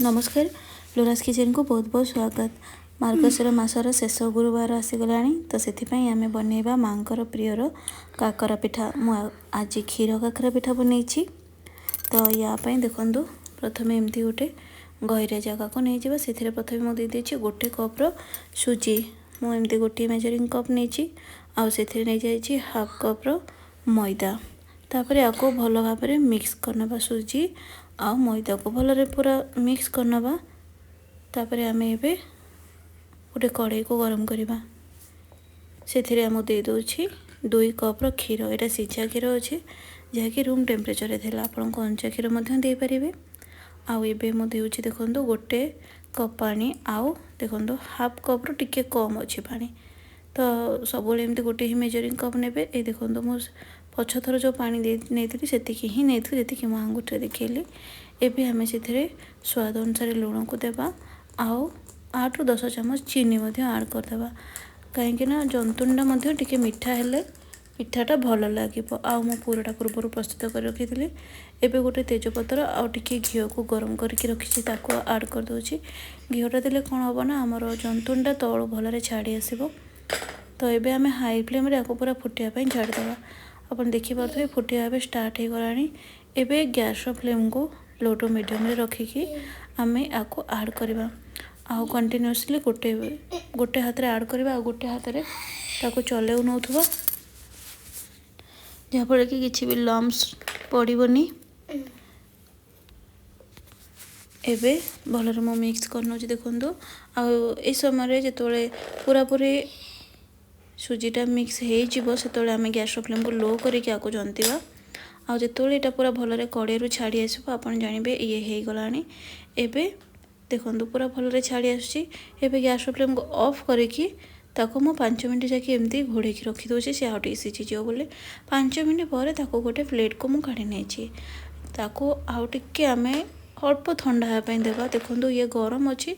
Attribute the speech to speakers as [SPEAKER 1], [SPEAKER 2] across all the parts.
[SPEAKER 1] नमस्कार लोरास किचन को बहुत बहुत स्वागत। मार्गशीर मासर शेष गुरुवार आसीगला तो से आम बनवा माँ प्रियर काकरा पिठा। आज क्षीर काकरा पिठा बनई तो यापाई देखु प्रथम एमती गोटे गहरिया जगह को नहीं जावा से प्रथम मुझे देदेची गोटे कप्र सुजी मुझे गोटे मेजरिंग कप नहीं आउ नहीं जाइए हाफ कप्र मैदा तापर आपको भल भाव मिक्स करना सुजी आ मैदा को भल पूरा मिक्स करना तापर आम ए गोटे कड़ाई को गरम करवा से आम दे दूची 2 कप्र क्षीर। यहाँ सीझा क्षीर अच्छे जहाँकि रूम टेम्परेचर थी आपन कंचा क्षीर दे पारे। आउ ए मुझे देखो गोटे कप पानी आउ देखो हाफ कप्र टिके कम अच्छे पानी तो सब एमती गोटे ही मेजरिंग कप ने देखो मुझे पछ थर जो पानी नहीं से ही नहीं जी मो आंगुठी देखली। एबे आम से स्वाद अनुसार लुण को देवा आउ 8 ରୁ 10 चामच चीनी आड करदे कहीं जंतुणा टिके मीठा हेले पिठाटा भल लगे। आउ मो पूराटा पूर्व प्रस्तुत कर रखी थी। एबे गोटे तेजपत्र आउ टिके घी को गरम करके रखी आड कर दूची। घीटा देले कौन हम ना आमर जंतुणा तलू भल छाड़ी आसो। तो ये आम हाई फ्लेम रे पूरा फुटापी छाड़ीदे आप देखिपे फुटिया स्टार्ट हो गला। एबे गैस फ्लेम को लो टू मीडियम रे रखिकी आम आपको आड करवा आउ कंटिन्यूअसली गोटे हाथ रे आड करवा आ गोटे हाथ रे ताको चलेउ नौथुवा जहाँफल कि किसी भी लम्स पड़ोनी। एबे भलरे मो मिक्स करनौ देखो आ समय जो पूरा पूरी सुजीटा मिक्स हो से आम गैस फ्लेम को लो करके आपको जंतीवा आ जो यहाँ पूरा भलरे कड़े छाड़ी आसो आप जानवे ये हो गला। एबे देखो पूरा भलरे छाड़ी आसूँ। एबे गैस फ्लेम को ऑफ करके ताको मो 5 मिनट जाके एमती घोड़े रखी दूसरी से आउ सीझीज बोले 5 मिनट पर ताको गोटे प्लेट को मुझे काढ़ी नहीं ताको आउ टिके आम अल्प ठंडा हाँपाई देवा। देखो ये गरम अच्छी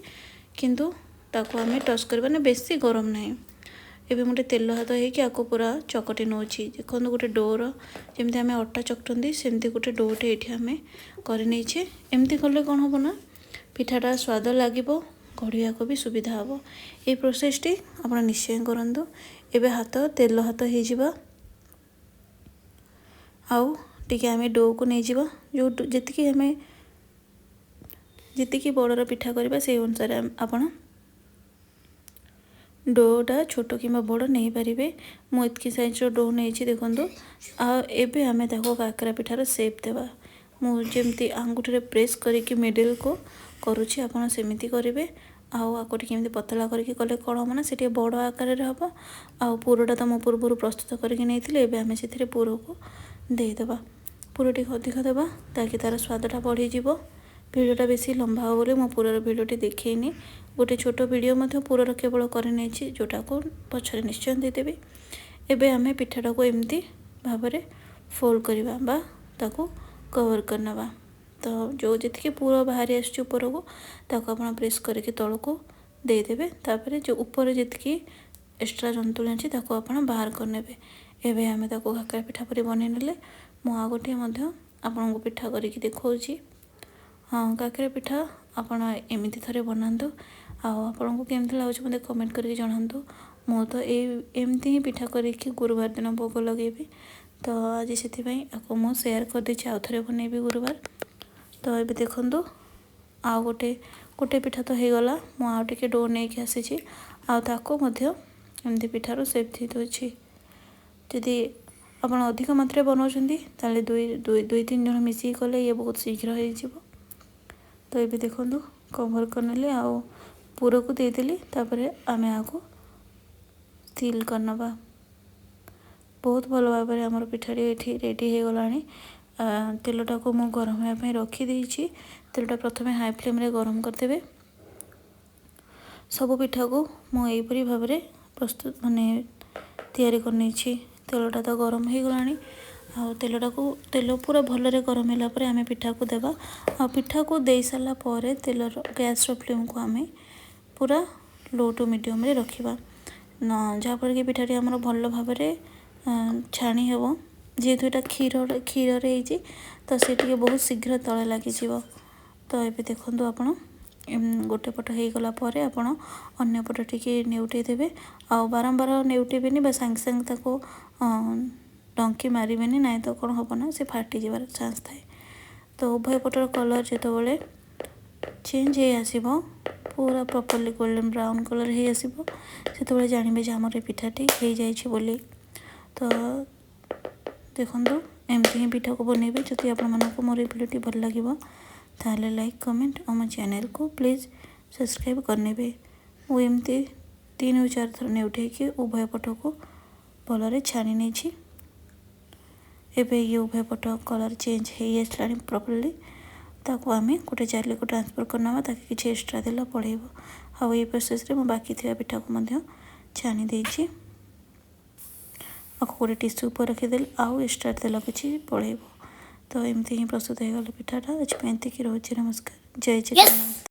[SPEAKER 1] किंतु ताको आम टच करवा बेसी गरम ना। एबे गोटे तेल हाथ होगी आपको पूरा चकटी नौ देखो गोटे डोर जमी आम अटा चकटती सेमती गोटे डोटे ये आम कर एमती कले कौन हम ना पिठाटा स्वाद लगे गढ़िया को भी सुविधा हम। ये प्रोसेस टी आप निश्चय करूँ। एबे हाथ तेल हाथ हो आउ टिके आम डो को नहीं जावा जो जी आम जी बड़र पिठा करवा से अनुसार आपण डोटा छोट कि बड़ नहीं पारे। मुझे सैज डो नहीं देखो आबे आम काकरा पिठार सेप देवा मुझे आंगुठी प्रेस करके मिडिल को करुँची आपड़ सेमती करेंगे। आको टी पतला करके कले कौन हम ना से बड़ आकार हम आउ पुरटा तो मो पूर्व प्रस्तुत करके नहीं आम से पुर को देदेवा पुर टी अधिक देवा ताकि तार स्वादटा बढ़ीज। भिडियोटा बेसी लंबा हो बोले मो पूरा भिडियोटी देखनी गोटे छोट वीडियो पूरा केवल करनी जोटा को पछरे निश्चय देदेवी। एबे आम पिठाटा को एमती भाव में फोल्ड करवा बा ताको कवर करना तो जो जी पूरा बाहरी आसपर को ताको आप प्रेस करके तल को देदेवे तापर जो ऊपर जी एक्स्ट्रा जंतुणी अच्छी ताको आप बाहर करने। एबे आम ताको काकरा पिठा पर बन ने मु आ गोटे आपन को पिठा करके देखी। हाँ काकरा पिठा आपड़ एमती थे बनातु आपन को केमती लगुच मत कमेंट करके जनातु। मु तो एमती ही पिठा करके गुरुवार दिन भोग लगेबी तो आज से आपको मु शेयर कर देछि आउ थे बनैबी गुरुवार। तो ये देखो आउ गोटे पिठा तो हो गला मु आउ टिके डो नहीं आसी आको एमती पिठार सेप दे दूची। जदि आप अधिक मात्रा बनाऊँच ताले 2-3 जन मिसिक कले ये बहुत शीघ्र हो। तो ये देखो कवर करने आओ पूरा को देदेली आम आपको सील करना बहुत भल भाव में आमर पिठाटी ये रेडी हो गला। तेलटा को मु गरम होगापी रखीदे तेलटा प्रथम हाई फ्लेम रे गरम करदे। सब पिठा को मुझे भाव में प्रस्तुत माने तैयारी करनी। तेलटा तो गरम हो गला आ तेलटा को तेल पूरा भलरे गरम है आम पिठा को देवा आ पिठा को दे सारा पर तेल गैस फ्लेम को आम पूरा लो टू मीडियम रे रखिबा जहाँफल कि पिठाटी आमर भल भाव में छाणी हे जेहेतु यहाँ क्षीर तो से बहुत शीघ्र तले लगे। तो ये देखो आप गोटे पट हो गला परे आपण अन्य पट टिके नेउटे देबे आ बारंबार नेउटेबेनी बा सांग सांग ताको डंकी मारिबेनी नाइ तो कौन हम ना से फाटी जबार चान्स थाए। तो उभय पटर कलर जो चेंज हो आसो पूरा प्रॉपर्ली गोल्डन ब्राउन कलर हो आसो से जानवे जे आमर पिठाटी हो जाइए बोली। तो देखो एमती ही पिठा को बनइबे। जदि आपको मोर भिडियोटी भल लगे ताहले लाइक कमेंट और मो चैनल को प्लीज़ सब्सक्राइब करने। वो एमती 3 ରୁ 4 थर ने उठे उभय पट को भल छाणी नहीं। एबे ये उभय पट कलर चेंज हो आसला प्रॉपर्ली ताको आम गोटे जाली को ट्रांसफर करना ताकि किसी एक्स्ट्रा तेल पड़ेब। आउ ये प्रोसेस रे बाकी थिया पिठा को छाणी देछि गोटे टिश्यू पर रखीदे आउ एक्स्ट्रा तेल किसी पड़ेब। तो एमती ही प्रस्तुत हो गला पिठाटा। आज एतिक रोचे। नमस्कार, जय जगन्नाथ।